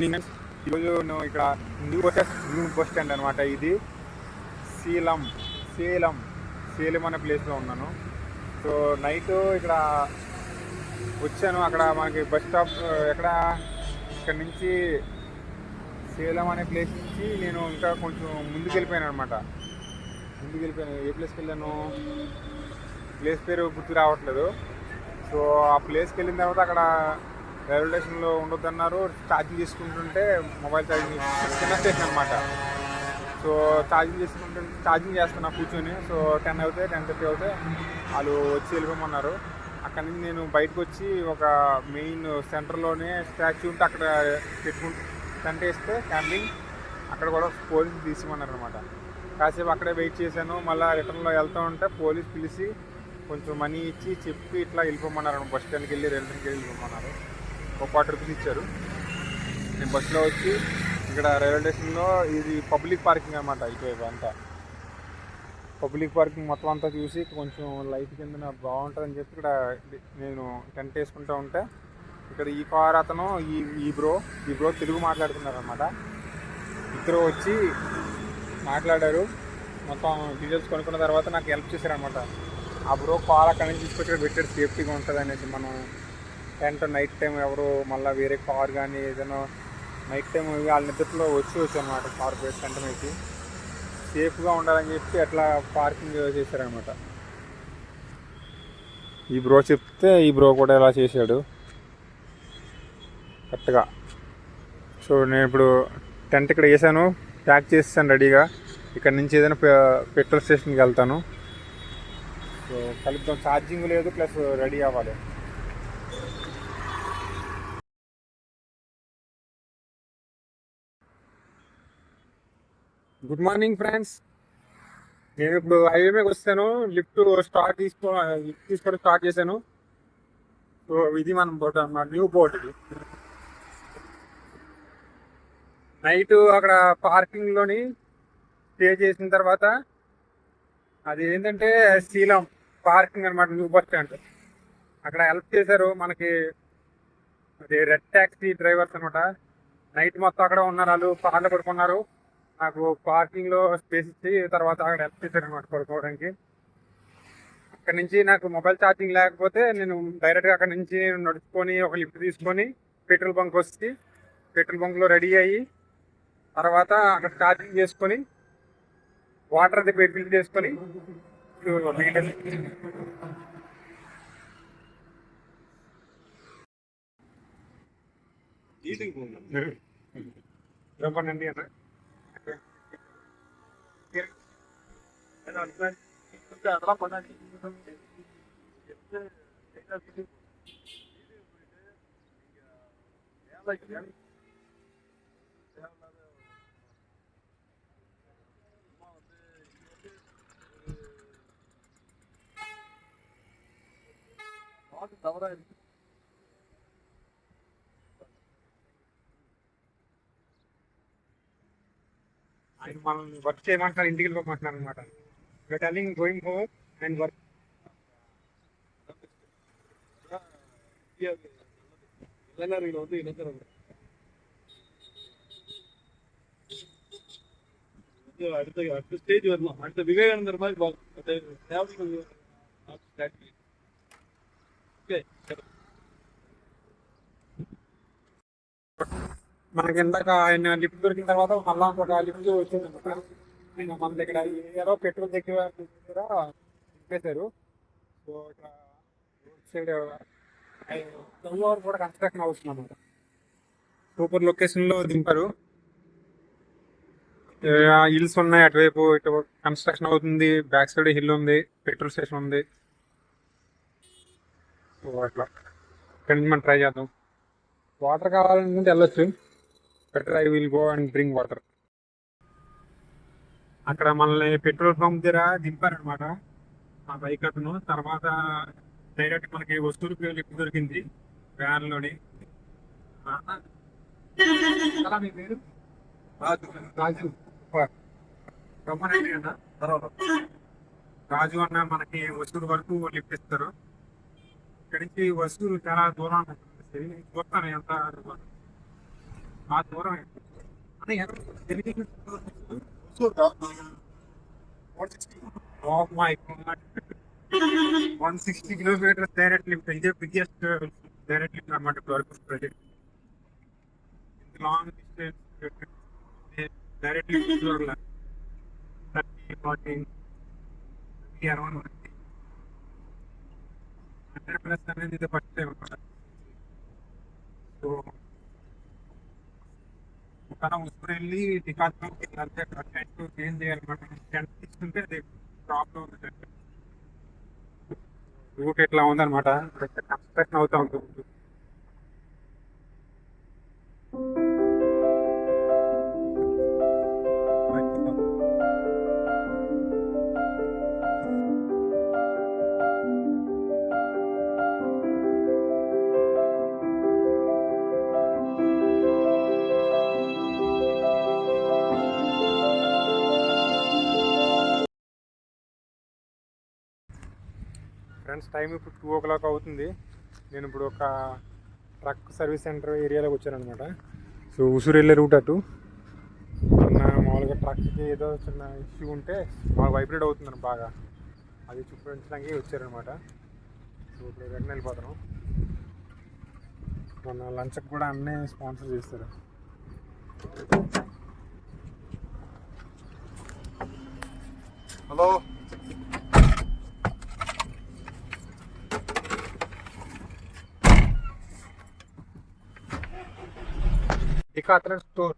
Evening. ఈరోజు నేను ఇక్కడ న్యూ బస్ స్టాండ్ అనమాట. ఇది సేలం సేలం సేలం అనే ప్లేస్లో ఉన్నాను. సో నైట్ ఇక్కడ వచ్చాను. అక్కడ మనకి బస్ స్టాప్ ఇక్కడ నుంచి సేలం అనే ప్లేస్ నుంచి నేను ఇంకా కొంచెం ముందుకు వెళ్ళిపోయాను అనమాట. ఏ ప్లేస్కి వెళ్ళాను, ప్లేస్ పేరు గుర్తు రావట్లేదు. సో ఆ ప్లేస్కి వెళ్ళిన తర్వాత అక్కడ రైల్వే స్టేషన్లో ఉండొద్దన్నారు. ఛార్జింగ్ చేసుకుంటుంటే మొబైల్ ఛార్జింగ్ చిన్న స్టేషన్ అనమాట. సో ఛార్జింగ్ చేస్తున్నా కూర్చొని. సో 10:30 అవుతే వాళ్ళు వచ్చి వెళ్ళిపోమన్నారు. అక్కడి నుంచి నేను బయటకు వచ్చి ఒక మెయిన్ సెంటర్లోనే స్టాచ్యూ ఉంటే అక్కడ టెంట్ వేస్తే క్యాంపింగ్ అక్కడ కూడా పోలీసు తీసుకోమన్నారు అనమాట. కాసేపు అక్కడే వెయిట్ చేశాను. మళ్ళీ రిటర్న్లో వెళ్తూ ఉంటే పోలీస్ పిలిచి కొంచెం మనీ ఇచ్చి చెప్పి ఇట్లా వెళ్ళిపోమన్నారు. బస్ స్టాండ్కి వెళ్ళి రిటర్న్కి వెళ్ళిపోమన్నారు. ఒక ₹40 ఇచ్చారు. నేను బస్సులో వచ్చి ఇక్కడ రైల్వే స్టేషన్లో ఇది పబ్లిక్ పార్కింగ్ అనమాట. ఇటువైపు అంతా పబ్లిక్ పార్కింగ్ మొత్తం అంతా చూసి కొంచెం లైట్ కింద బాగుంటుందని చెప్పి ఇక్కడ నేను టెంట్ వేసుకుంటూ ఉంటే ఇక్కడ ఈ కార్ అతను ఈ బ్రో తెలుగు మాట్లాడుతున్నారు అనమాట. ఇద్దరు వచ్చి మాట్లాడారు. మొత్తం డీటెయిల్స్ కొనుక్కున్న తర్వాత నాకు హెల్ప్ చేశారనమాట. ఆ బ్రో కార్ అక్కడి నుంచి తీసుకొచ్చి ఇక్కడ పెట్టాడు, సేఫ్టీగా ఉంటుంది అనేసి. మనం టెంట్ నైట్ టైం ఎవరు మళ్ళీ వేరే కార్ కానీ ఏదైనా నైట్ టైం వాళ్ళ నిద్రలో వచ్చి అనమాట కార్ టెంట్ వేసి సేఫ్గా ఉండాలని చెప్పి అట్లా పార్కింగ్ చేశారనమాట. ఈ బ్రో చెప్తే ఈ బ్రో కూడా ఇలా చేశాడు కరెక్ట్గా. సో నేను ఇప్పుడు టెంట్ ఇక్కడ వేసాను, ప్యాక్ చేస్తాను రెడీగా. ఇక్కడ నుంచి ఏదైనా పెట్రోల్ స్టేషన్కి వెళ్తాను. సో కలుద్దాం. ఛార్జింగ్ లేదు, ప్లస్ రెడీ అవ్వాలి. Good morning friends. నేను ఇప్పుడు హైవే మీద వస్తాను. లిఫ్ట్ తీసుకోవడం స్టార్ట్ చేశాను. సో ఇది మన బోట్ అన్నమాట, న్యూ బోట్. ఇది నైట్ అక్కడ పార్కింగ్లోని స్టే చేసిన తర్వాత అది ఏంటంటే సేలం పార్కింగ్ అనమాట, న్యూ బస్ స్టాండ్. అక్కడ హెల్ప్ చేశారు మనకి. అది రెడ్ ట్యాక్సీ డ్రైవర్స్ అనమాట. నైట్ మొత్తం అక్కడ ఉన్నారు. వాళ్ళు కార్లో పడుకున్నారు. నాకు పార్కింగ్లో స్పేస్ ఇచ్చి తర్వాత అక్కడ హెల్ప్ చేశారు అనమాట పడుకోవడానికి. అక్కడ నుంచి నాకు మొబైల్ ఛార్జింగ్ లేకపోతే నేను డైరెక్ట్గా అక్కడ నుంచి నడుచుకొని ఒక లిఫ్ట్ తీసుకొని పెట్రోల్ బంక్ వచ్చి పెట్రోల్ బంక్లో రెడీ అయ్యి తర్వాత అక్కడ ఛార్జింగ్ చేసుకొని వాటర్ అది ఫిల్ చేసుకొని చెప్పండి అన్న. ఆయన మనల్ని వర్క్ చేయమంటారు, ఇంటికి వెళ్ళిపోమంటున్నారు అనమాట. Telling going home and work. அடுத்த ஸ்டேஜ் வரணும். அடுத்த விவேகானந்தர் மாதிரி మనకి ఇందాక ఆయన లిఫ్ట్ దొరికిన తర్వాత మళ్ళా ఇంకొక లిఫ్ట్ వచ్చింది అనమాట. మన దగ్గర ఏదో పెట్రోల్ దగ్గర చెప్పేశారు. సో ఇక్కడ రోడ్ సైడ్ కూడా కన్స్ట్రక్షన్ అవుతుంది అనమాట. సూపర్ లొకేషన్లో దింపారు. హిల్స్ ఉన్నాయి అటువైపు, ఇటు కన్స్ట్రక్షన్ అవుతుంది. బ్యాక్ సైడ్ హిల్ ఉంది, పెట్రోల్ స్టేషన్ ఉంది. సో అట్లా ఇక్కడి నుంచి మనం ట్రై చేద్దాం. వాటర్ కావాలనుకుంటే వెళ్ళొచ్చు. Better I will go and drink water. అక్కడ మనల్ని పెట్రోల్ పంప్ దగ్గర దింపారనమాట ఆ బైక్ అతను. తర్వాత డైరెక్ట్ మనకి వస్తువులకి లిఫ్ట్ దొరికింది వ్యాన్లోని. మీ పేరు? రాజు. రమ్మనండి అన్న. రాజు అన్న మనకి వస్తువుల వరకు లిఫ్ట్ ఇస్తారు. ఇక్కడి నుంచి వస్తువులు చాలా దూరం చూస్తాను ఎంత ఆ దూరం అదే oh my god 160 kilometres direct lift ఇదే బిగ్గెస్ట్ డైరెక్ట్ లిఫ్ట్ అనమాట ఇప్పటివరకు project long distance direct lift 30 40 around 100+ అనేది ఇది ఫస్ట్ టైం అనమాట. సో మనం ఇప్పుడు వెళ్ళి డిపార్ట్మెంట్కి వెళ్తే అక్కడ టెంట్ చేంజ్ చేయాలన్నమాట. టెంట్ తీసుకుంటే అది ప్రాబ్లం ఉంది. రూట్ ఎట్లా ఉందన్నమాట, కన్స్ట్రక్షన్ అవుతా ఉంటుంది. ఫ్రెండ్స్ టైం ఇప్పుడు 2 o'clock అవుతుంది. నేను ఇప్పుడు ఒక ట్రక్ సర్వీస్ సెంటర్ ఏరియాలోకి వచ్చాను అనమాట. సో ఉసూరు వెళ్ళే రూట్ అటు మామూలుగా ట్రక్కి ఏదో చిన్న ఇష్యూ ఉంటే బాగా వైబ్రేట్ అవుతుందని బాగా అది చూపించడానికి వచ్చారనమాట. సో ఇప్పుడు వెంటనే వెళ్ళిపోతాను. మన లంచ్కి కూడా అన్నీ స్పాన్సర్ చేస్తారు. Hello Decathlon store.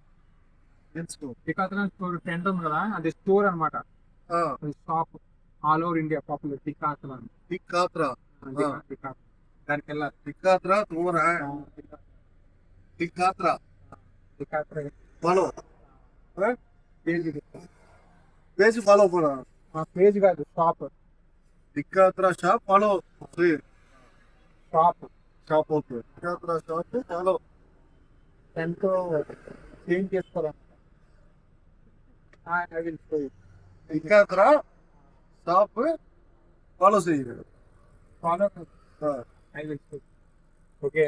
Decathlon store tent ఉంది కదా, అది స్టోర్ అనమాట. Shop all over India popular Decathlon. దానికి వెళ్ళాలి. డికాత్రా तुम्हारा डिकात्रा फॉलो पेज फॉलो करो. పేజ్ కాదు, షాప్. डिकात्रा shop follow shop shop okay डिकात्रा शॉप फॉलो టెంట్ చేంజ్ చేసుకోవాలి. डिकात्रा शॉप फॉलो से ఫాలో ఓకే.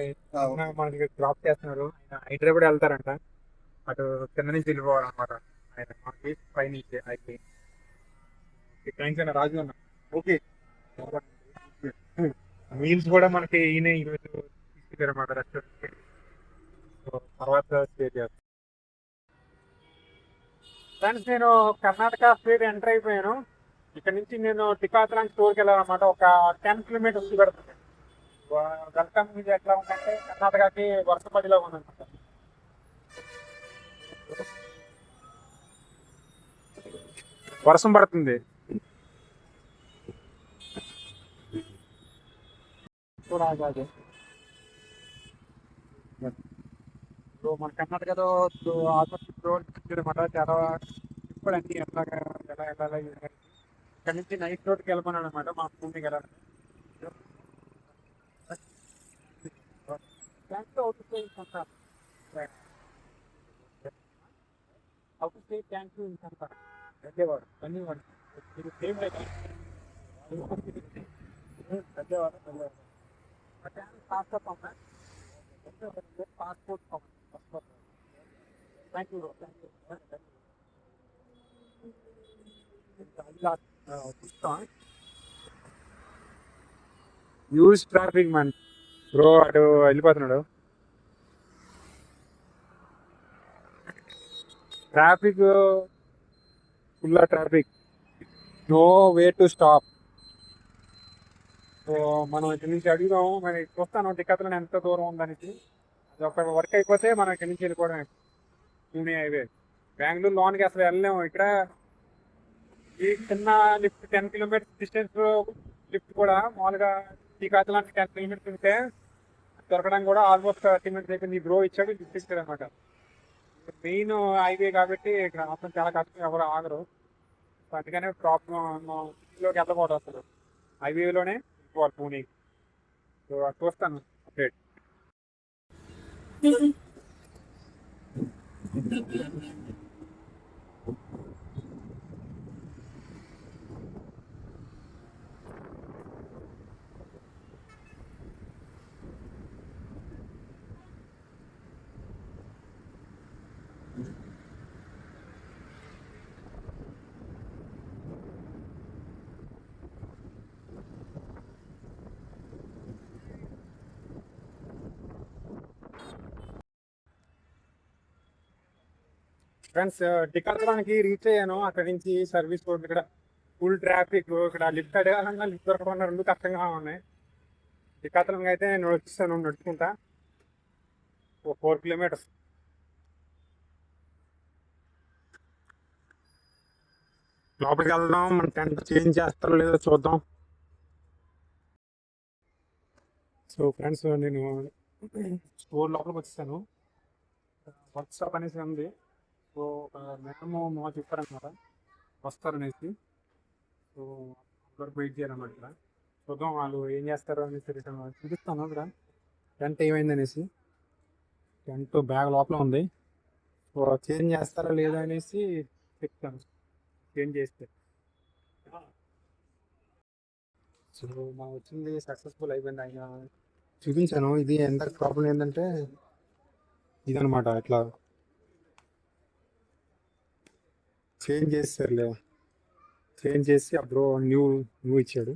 మనకి డ్రాప్ చేస్తున్నారు. ఆయన హైదరాబాద్ వెళ్తారంట. అటు కింద నుంచి వెళ్ళిపోవాలన్నమాట. ఆయన మనకి పైనుంచి అయిపోయి థ్యాంక్స్ అన్న రాజు అన్న. ओके మీల్స్ కూడా మనకి ఈయన ఈరోజు తీసుకెళ్ళారన్నమాట రెస్టారెంట్కి. సో తర్వాత స్టే చేస్తాను. ఫ్రెండ్స్ నేను కర్ణాటక స్టేట్ ఎంటర్ అయిపోయాను. ఇక్కడ నుంచి నేను డికాథ్లాన్ స్టోర్కి వెళ్ళాలన్నమాట. ఒక 10 kilometers పెడుతుంది. వెల్కమ్ ఇది ఎట్లా ఉందంటే కర్ణాటకకి వర్షపడిలో ఉందన్నమాట. వర్షం పడుతుంది. సో మన కర్ణాటకలో ఆల్మోస్ట్ రోడ్ అనమాట. చాలా ఇప్పుడు అన్ని ఎట్లాగా ఎలా వెళ్ళాలి. ఇక్కడ నుంచి నైట్ రోడ్కి వెళ్ళమన్నాడు అనమాట. మా భూమికి వెళ్ళాలి. ధన్యవాడు ధన్యవాడు passport thank you. Huge traffic man bro. అటు వెళ్ళిపోతున్నాడు. Traffic full traffic, no way to stop. So మనం ఇక్కడి నుంచి అడుగుదాం. మరి చూస్తాను డికాథ్లాన్ ఎంత దూరం ఉందనేసి. అది ఒక వర్క్ అయిపోతే మనం ఇక్కడి నుంచి వెళ్ళిపోవడమే. పూణే హైవే బెంగళూరు లోనికి అసలు వెళ్ళలేము. ఇక్కడ ఈ చిన్న లిఫ్ట్ 10 kilometers డిస్టెన్స్ లిఫ్ట్ కూడా మామూలుగా డికాథ్లాన్ 10 kilometers ఉంటే దొరకడం కూడా ఆల్మోస్ట్ 30 minutes అయిపోయింది. బ్రో ఇచ్చాడు, లిఫ్ట్ ఇచ్చాడు అనమాట. మెయిన్ హైవే కాబట్టి ఇక్కడ మాత్రం చాలా కష్టం, ఎవరు ఆగరు. అందుకనే ప్రాబ్లం సిటీలోకి వెళ్ళకూడదు అసలు. హైవేలోనే వెళ్ళిపోవాలి పూణేకి. సో అది చూస్తాను అప్డేట్. ఫ్రెండ్స్ టికాపురానికి రీచ్ అయ్యాను. అక్కడ నుంచి సర్వీస్ రోడ్ ఇక్కడ ఫుల్ ట్రాఫిక్. ఇక్కడ లిఫ్ట్ అడగాలన్నా లిఫ్ట్ దొరకకుండా రెండు కష్టంగా ఉన్నాయి. టికాపురంకి అయితే నేను వచ్చేసాను నడుచుకుంటా 4 కిలోమీటర్స్. లోపలికి వెళ్దాం, మన టెంట్ చేంజ్ చేస్తారో లేదో చూద్దాం. సో ఫ్రెండ్స్ నేను స్టోర్ లోపలికి వచ్చేసాను. వర్క్ షాప్ అనేసి ఉంది. సో మేడం మా చెప్పారనమాట వస్తారనేసి. సో వరకు వెయిట్ చేయాలన్నమాట. ఇక్కడ చూద్దాం వాళ్ళు ఏం చేస్తారో అనేసి రిటర్న్ చూపిస్తాను. ఇక్కడ టెంట్ ఏమైంది అనేసి. టెంట్ బ్యాగ్ లోపల ఉంది. సో చేంజ్ చేస్తారా లేదా అనేసి చెప్తాను. చేంజ్ చేస్తే సో మా వచ్చింది సక్సెస్ఫుల్ అయిపోయింది. ఆయన చూపించాను. ఇది ఎంత ప్రాబ్లం ఏంటంటే ఇదనమాట. ఇట్లా చేంజ్ చేస్తారులే, చేంజ్ చేసి ఆ బ్రో న్యూ ఇచ్చాడు.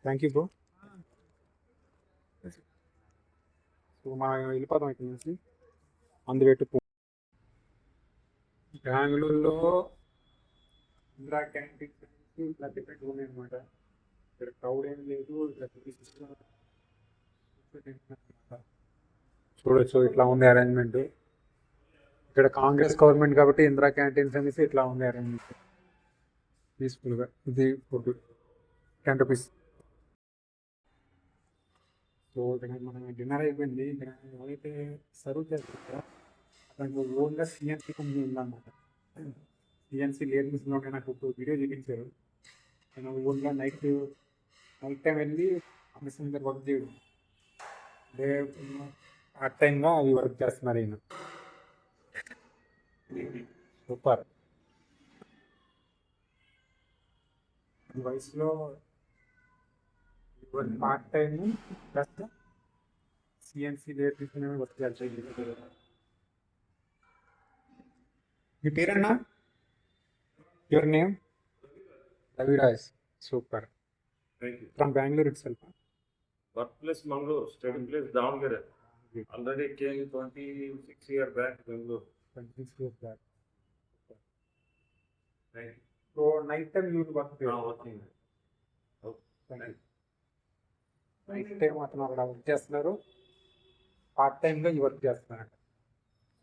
Thank you bro. సో మనం వెళ్ళిపోతాం ఇక్కడ నుంచి. అందువెట్టు బెంగళూరులో ఇందిరా క్యాంటీన్ ఇట్లా డిఫరెంట్ ఉన్నాయి అనమాట. ఇక్కడ క్రౌడ్ ఏం లేదు. చూడొచ్చు ఇట్లా ఉంది అరేంజ్మెంట్. ఇక్కడ కాంగ్రెస్ గవర్నమెంట్ కాబట్టి ఇందిరా క్యాంటీన్స్ అనేసి ఇట్లా ఉంది అరేంజ్మెంట్. పీస్ఫుల్గా ఇది ఫుడ్ 10 రూపీస్. సో ఇక్కడ మనం డిన్నర్ అయిపోయింది. ఇక్కడ ఎవరైతే సర్వ్ చేస్తారో దాంట్లో ఓన్గా సిఎన్సీ కంపెనీ ఉందన్నమాట. సిఎన్సీ లేడీస్లోనే నాకు ఒక వీడియో చూపించారు. నేను ఓన్గా నైట్ టైం వెళ్ళి మిషన్ దగ్గర వర్క్ చేయడం. అంటే పార్ట్ టైంగా అవి వర్క్ చేస్తున్నారు ఈయన. సూపర్. ఈ వయసులో part time plus CNC ladies work చేస్తారు. మీ పేరన్నా? Your name? Raviraj. Super. Thank you. From Bangalore itself. Workplace Mangalore, study place Davangere. Already came 26 years back Bangalore. 26 years back. Super. Thank you. So night time you work there. Working. Thank you. Night time అతను అక్కడ work చేస్తున్నారు. Part టైంగా ఈ work చేస్తున్నారు.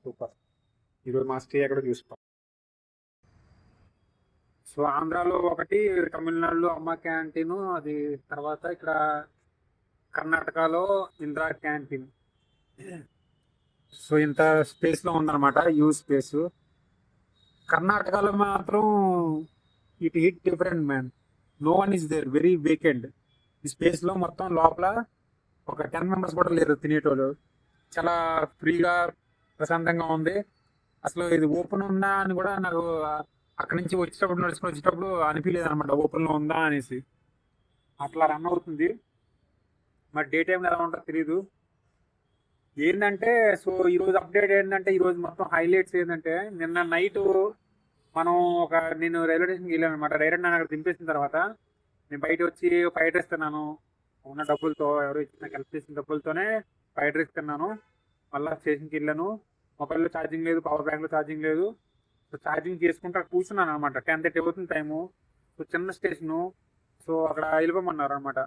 Super. ఈరోజు మా stay ఎక్కడ చూసుకో. So ఆంధ్రాలో ఒకటి, తమిళనాడులో అమ్మ క్యాంటీన్, అది తర్వాత ఇక్కడ కర్ణాటకలో ఇందిరా క్యాంటీన్. సో ఇంత స్పేస్లో ఉందన్నమాట, యూజ్ స్పేస్. కర్ణాటకలో మాత్రం it hit different man. No one is there, very vacant. ఈ స్పేస్లో మొత్తం లోపల ఒక 10 మెంబర్స్ కూడా లేరు తినేటోళ్ళు. చాలా ఫ్రీగా ప్రశాంతంగా ఉంది. అసలు ఇది ఓపెన్ ఉందా అని కూడా నాకు అక్కడి నుంచి నడుచుకుని వచ్చేటప్పుడు అనిపించలేదు అనమాట, ఓపెన్లో ఉందా అనేసి. అట్లా రన్ అవుతుంది. మరి డే టైంలో ఎలా ఉంటుందో తెలియదు. ఏంటంటే సో ఈరోజు అప్డేట్ ఏంటంటే, ఈరోజు మొత్తం హైలైట్స్ ఏంటంటే, నిన్న నైట్ నేను రైల్వే స్టేషన్కి వెళ్ళాను అనమాట. డైరెక్ట్ నన్ను అక్కడ దింపేసిన తర్వాత నేను బయట వచ్చి ఫ్రైడ్ రైస్ తిన్నాను. ఉన్న డబ్బులతో, ఎవరో ఇచ్చిన హెల్ప్ చేసిన డబ్బులతోనే ఫ్రైడ్ రైస్ తిన్నాను. మళ్ళీ స్టేషన్కి వెళ్ళాను. మొబైల్లో ఛార్జింగ్ లేదు, పవర్ బ్యాంక్లో ఛార్జింగ్ లేదు. సో ఛార్జింగ్ చేసుకుంటూ అక్కడ కూర్చున్నాను అనమాట. 10:30 అవుతుంది టైము. సో చిన్న స్టేషను. సో అక్కడ వెళ్ళిపోమన్నారు అనమాట.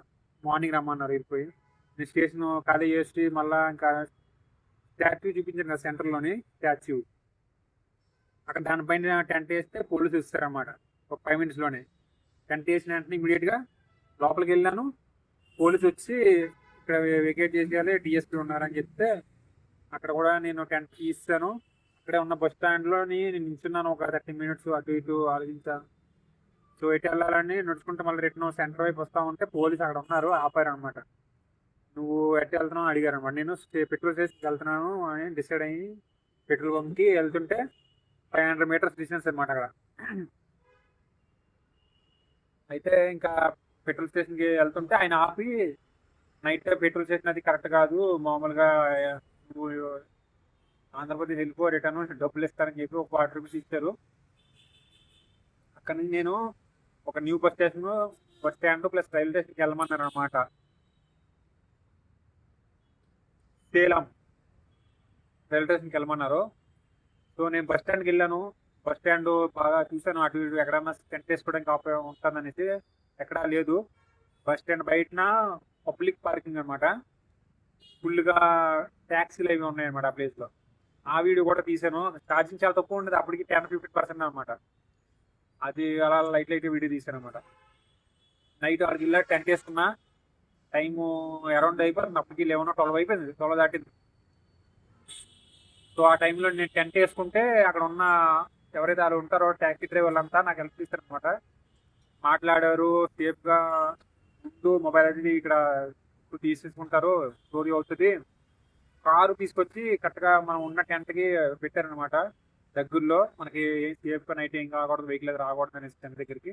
మార్నింగ్ రమ్మన్నారు. వెళ్ళిపోయి నేను స్టేషన్ ఖాళీ చేసి మళ్ళీ ఇంకా స్టాచ్యూ చూపించాను కదా సెంటర్లోని స్టాచ్యూ. అక్కడ దానిపైన టెంట్ వేస్తే పోలీసు ఇస్తారనమాట ఒక 5 మినిట్స్లోనే. టెంట్ వేసిన వెంటనే ఇమీడియట్గా లోపలికి వెళ్ళాను. పోలీసు వచ్చి ఇక్కడ వెకేట్ చేసేయాలి, డిఎస్పీ ఉన్నారని చెప్తే అక్కడ కూడా నేను టెంట్ ఇస్తాను. ఇక్కడే ఉన్న బస్ స్టాండ్లోని నేను నిల్చున్నాను ఒక 30 మినిట్స్ అటు ఇటు ఆలోచించాను. సో ఎటు వెళ్ళాలని నడుచుకుంటే మళ్ళీ రిటర్న్ సెంటర్ వైపు వస్తా ఉంటే పోలీసు అక్కడ ఉన్నారు, ఆపారు అనమాట. నువ్వు ఎటు వెళ్తున్నావు అడిగారు అనమాట. నేను పెట్రోల్ స్టేషన్కి వెళ్తున్నాను అని డిసైడ్ అయ్యి పెట్రోల్ బంక్కి వెళ్తుంటే 500 మీటర్స్ డిస్టెన్స్ అనమాట అక్కడ. అయితే ఇంకా పెట్రోల్ స్టేషన్కి వెళ్తుంటే ఆయన ఆపి, నైట్ పెట్రోల్ స్టేషన్ అది కరెక్ట్ కాదు, మామూలుగా నువ్వు ఆంధ్రప్రదేశ్ వెళ్ళిపో, రిటర్న్ డబ్బులు ఇస్తారని చెప్పి ఒక 40 రూపీస్ ఇచ్చారు. అక్కడ నుంచి నేను ఒక new bus stand plus railway స్టేషన్కి వెళ్ళమన్నారు అనమాట. సేలం రైల్వే స్టేషన్కి వెళ్ళమన్నారు. సో నేను బస్ స్టాండ్కి వెళ్ళాను. బస్ స్టాండ్ బాగా చూసాను, అటు ఇటు ఎక్కడన్నా టెంట్ వేసుకోవడానికి ఉంటుందనేసి ఎక్కడా లేదు. బస్ స్టాండ్ బయటన పబ్లిక్ పార్కింగ్ అనమాట, ఫుల్గా ట్యాక్సీలు అవి ఉన్నాయన్నమాట ఆ ప్లేస్లో. ఆ వీడియో కూడా తీసాను. ఛార్జింగ్ చాలా తక్కువ ఉండేది అప్పటికి, 10-15% అనమాట. అది అలా లైట్ వీడియో తీసాను అనమాట. నైట్ 6 గిల్లా టెంట్ వేసుకున్నా, టైము అరౌండ్ అయిపోతుంది అప్పటికి 11-12 అయిపోయింది, 12 దాటింది. సో ఆ టైంలో నేను టెంట్ వేసుకుంటే అక్కడ ఉన్న ఎవరైతే వాళ్ళు ఉంటారో ట్యాక్సీ డ్రైవర్లు అంతా నాకు హెల్ప్ చేస్తారు అనమాట. మాట్లాడారు సేఫ్గా, ముందు మొబైల్ అది ఇక్కడ తీసేసుకుంటారు, స్టోరీ అవుతుంది. కారు తీసుకొచ్చి కరెక్ట్గా మనం ఉన్న టెంట్కి పెట్టారనమాట. దగ్గరలో మనకి సేఫ్గా నైట్ ఏం కాకూడదు, వెహికల్ అది రాకూడదు అనేసి టెంట్ దగ్గరికి.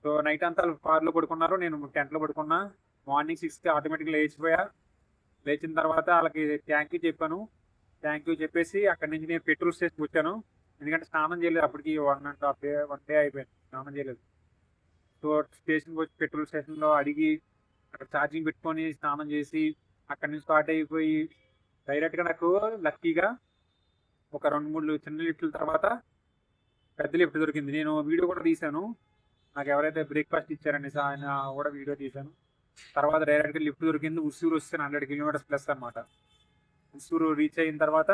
సో నైట్ అంతా కార్లో పడుకున్నారు, నేను టెంట్లో పడుకున్నా. మార్నింగ్ 6కి ఆటోమేటిక్గా లేచిపోయా. లేచిన తర్వాత వాళ్ళకి థ్యాంక్ యూ చెప్పాను. థ్యాంక్ యూ చెప్పేసి అక్కడి నుంచి నేను పెట్రోల్ స్టేషన్కి వచ్చాను. ఎందుకంటే స్నానం చేయలేదు అప్పటికి, 1 డే అయిపోయింది స్నానం చేయలేదు. సో స్టేషన్కి వచ్చి పెట్రోల్ స్టేషన్లో అడిగి అక్కడ ఛార్జింగ్ పెట్టుకొని స్నానం చేసి అక్కడి నుంచి స్టార్ట్ అయిపోయి డైరెక్ట్గా నాకు లక్కీగా ఒక 2-3 చిన్న లిఫ్ట్ల తర్వాత పెద్ద లిఫ్ట్ దొరికింది. నేను వీడియో కూడా తీశాను, నాకు ఎవరైతే బ్రేక్ఫాస్ట్ ఇచ్చారనేసి ఆయన కూడా వీడియో తీశాను. తర్వాత డైరెక్ట్గా లిఫ్ట్ దొరికింది. ఉస్సూరు వస్తే 100 కిలోమీటర్స్ ప్లస్ అనమాట. ఉస్సూరు రీచ్ అయిన తర్వాత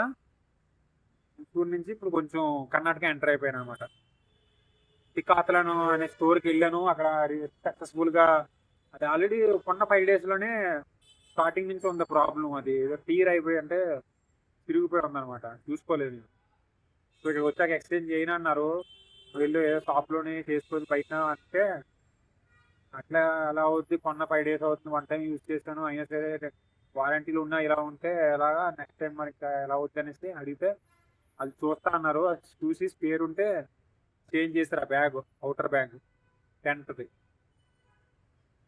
ఉస్సూరు నుంచి ఇప్పుడు కొంచెం కర్ణాటక ఎంటర్ అయిపోయాను అనమాట. టికాతలను అనే స్టోర్కి వెళ్ళాను. అక్కడ సక్సెస్ఫుల్గా అది ఆల్రెడీ కొన్న 5 డేస్లోనే స్టార్టింగ్ నుంచి ఉంది ప్రాబ్లం. అది ఏదో టీర్ అయిపోయి అంటే తిరిగిపోయి ఉందన్నమాట, చూసుకోలేదు. సో ఇక్కడ వచ్చాక ఎక్స్చేంజ్ చేయను అన్నారు. వెళ్ళి ఏదో షాప్లోనే చేసుకొని బయట అంటే అట్లా అలా అవుద్ది. కొన్న 5 డేస్ అవుతుంది, 1 టైం యూజ్ చేశాను, అయినా సరే వారంటీలు ఉన్నా ఇలా ఉంటే ఎలాగా నెక్స్ట్ టైం మనకి ఎలా అవుద్ది అనేసి అడిగితే అది చూస్తా అన్నారు. అది చూసి స్పేర్ ఉంటే చేంజ్ చేశారు ఆ బ్యాగ్, అవుటర్ బ్యాగ్ టెంట్ది.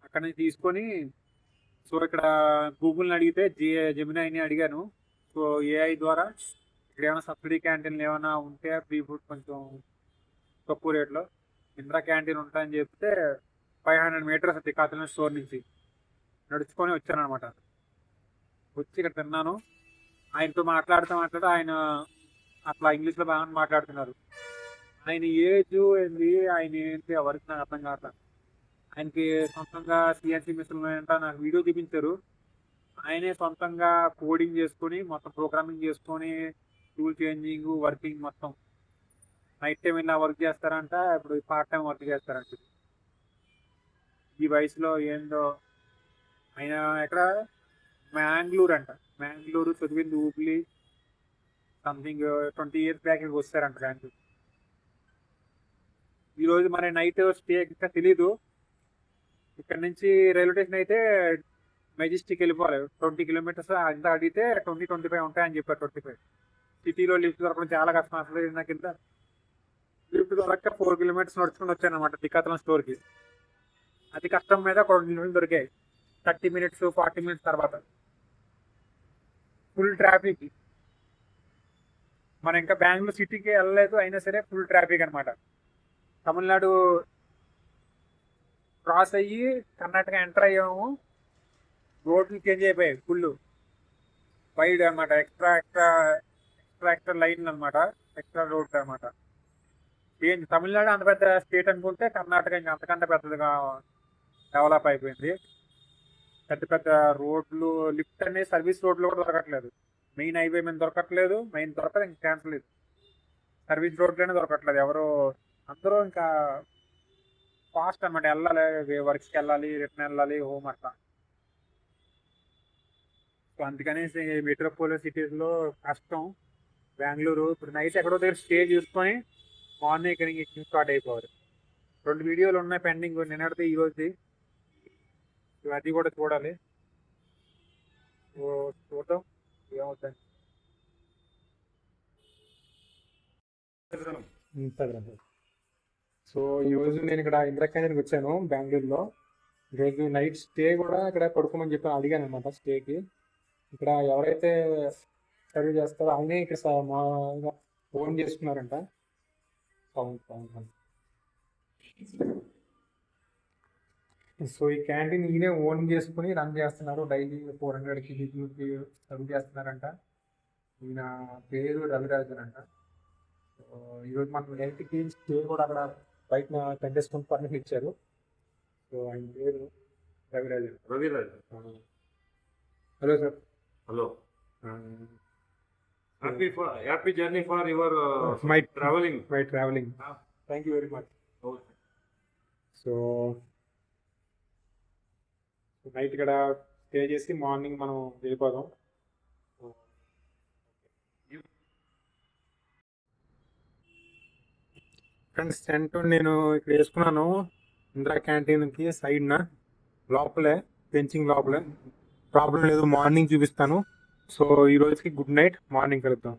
అక్కడ నుంచి తీసుకొని సో ఇక్కడ గూగుల్ని అడిగితే జెమినైని అడిగాను. సో ఏఐ ద్వారా ఇక్కడ ఏమైనా సబ్సిడీ క్యాంటీన్లు ఏమైనా ఉంటే ఫ్రీ ఫుడ్ కొంచెం తక్కువ రేట్లో ఇంద్రా క్యాంటీన్ ఉంటాయని చెప్తే 500 మీటర్స్ టికాతల స్టోర్ నుంచి నడుచుకొని వచ్చాను అనమాట. వచ్చి ఇక్కడ తిన్నాను. ఆయనతో మాట్లాడుతూ ఆయన అట్లా ఇంగ్లీష్లో బాగా మాట్లాడుతున్నారు. ఆయన ఏజ్ ఏంది, ఆయన ఏంటి ఎవరికి నాకు అర్థం కావట్లేదు. ఆయనకి సొంతంగా సిఎన్సి మిషన్లు అంట నాకు వీడియో చూపించారు. ఆయనే సొంతంగా కోడింగ్ చేసుకొని మొత్తం ప్రోగ్రామింగ్ చేసుకొని టూల్ చేంజింగ్ వర్కింగ్ మొత్తం నైట్ టైం ఇలా వర్క్ చేస్తారంట, ఇప్పుడు పార్ట్ టైం వర్క్ చేస్తారంట. ఈ వయసులో ఏందో ఆయన ఎక్కడ మ్యాంగ్లూర్ అంట, మ్యాంగ్లూరు చదివింది ఊపిలి సంథింగ్ 20 years బ్యాక్ ఇక్కడికి వస్తారంట బెంగళూరు. ఈరోజు మరి నైట్ స్టే ఇంకా తెలీదు. ఇక్కడ నుంచి రైల్వే స్టేషన్ అయితే మెజెస్టిక్ వెళ్ళిపోవాలి 20 kilometers. అంతా అడిగితే 20-25 ఉంటాయని చెప్పారు. 25 సిటీలో లిఫ్ట్ దొరకడం చాలా కష్టం అసలు. నాకు ఇంత లిఫ్ట్ దొరక్క 4 kilometers నడుచుకుని వచ్చాను అనమాట టికాతలం స్టోర్కి. అతి కష్టం మీద 2 నిమిషాలు దొరికాయి. 30 minutes 40 minutes తర్వాత ఫుల్ ట్రాఫిక్. మనం ఇంకా బెంగళూరు సిటీకి వెళ్ళలేదు, అయినా సరే ఫుల్ ట్రాఫిక్ అనమాట. తమిళనాడు క్రాస్ అయ్యి కర్ణాటక ఎంటర్ అయ్యాము, రోడ్లు చేంజ్ అయిపోయాయి ఫుల్ వైడ్ అనమాట. ఎక్స్ట్రా లైన్లు అనమాట, ఎక్స్ట్రా రోడ్లు అనమాట. చేంజ్. తమిళనాడు అంత పెద్ద స్టేట్ అనుకుంటే కర్ణాటక ఇంకా అంతకంటే పెద్దదిగా డెవలప్ అయిపోయింది. పెద్ద పెద్ద రోడ్లు, లిఫ్ట్ అనేది సర్వీస్ రోడ్లు కూడా దొరకట్లేదు. మెయిన్ హైవే మీద దొరకట్లేదు, మెయిన్ దొరకదు, ఇంకా క్యాన్సిల్ లేదు. సర్వీస్ రోడ్లోనే దొరకట్లేదు. ఎవరు అందరూ ఇంకా ఫాస్ట్ అనమాట, వెళ్ళాలి వర్క్స్కి వెళ్ళాలి, రిటర్న్ వెళ్ళాలి, హోమ్ అట్లా. సో అందుకనేసి మెట్రోపాలిటన్ సిటీస్లో కష్టం. బెంగళూరు ఇప్పుడు నైట్ ఎక్కడో దగ్గర స్టే చూసుకొని మార్నింగ్ ఇక్కడ స్టార్ట్ అయిపోవాలి. 2 వీడియోలు ఉన్నాయి పెండింగ్, నిన్నటిది ఈ రోజుది. అది కూడా చూడాలి. చూద్దాం ఏమవుతుంది. సో ఈరోజు నేను ఇక్కడ ఇంద్రకేంద్రానికి వచ్చాను బెంగళూరులో. ఈరోజు నైట్ స్టే కూడా ఇక్కడ పడుకోమని చెప్పి అడిగాను అనమాట స్టేకి. ఇక్కడ ఎవరైతే సర్వ్ చేస్తారో ఆయనే ఇక్కడ మామూలుగా ఓన్ చేసుకున్నారంట. సో ఈ క్యాంటీన్ ఈయనే ఓన్ చేసుకుని రన్ చేస్తున్నారు. డైలీ 400కి సర్వ్ చేస్తున్నారంట. ఈయన పేరు రవిరాజన్ అంట. సో ఈరోజు మనం నైట్కి స్టే కూడా అక్కడ బయట కంటెస్టెంట్ పర్మిషన్ ఇచ్చారు. సో ఆయన పేరు రవిరాజన్. Raviraj. Hello sir. Hello. Happy journey for your my traveling. Travelling. Ah. Thank you very much. Okay. So night ఇక్కడ స్టే చేసి మార్నింగ్ మనం వెళ్ళిపోదాం. ఫ్రెండ్స్ టెంట్ నేను ఇక్కడ వేసుకున్నాను ఇందిరా క్యాంటీన్కి సైడ్న, లోపలే ఫెన్సింగ్ లోపలే. ప్రాబ్లం లేదు, మార్నింగ్ చూపిస్తాను. సో ఈ రోజుకి గుడ్ నైట్, మార్నింగ్ కలుద్దాం.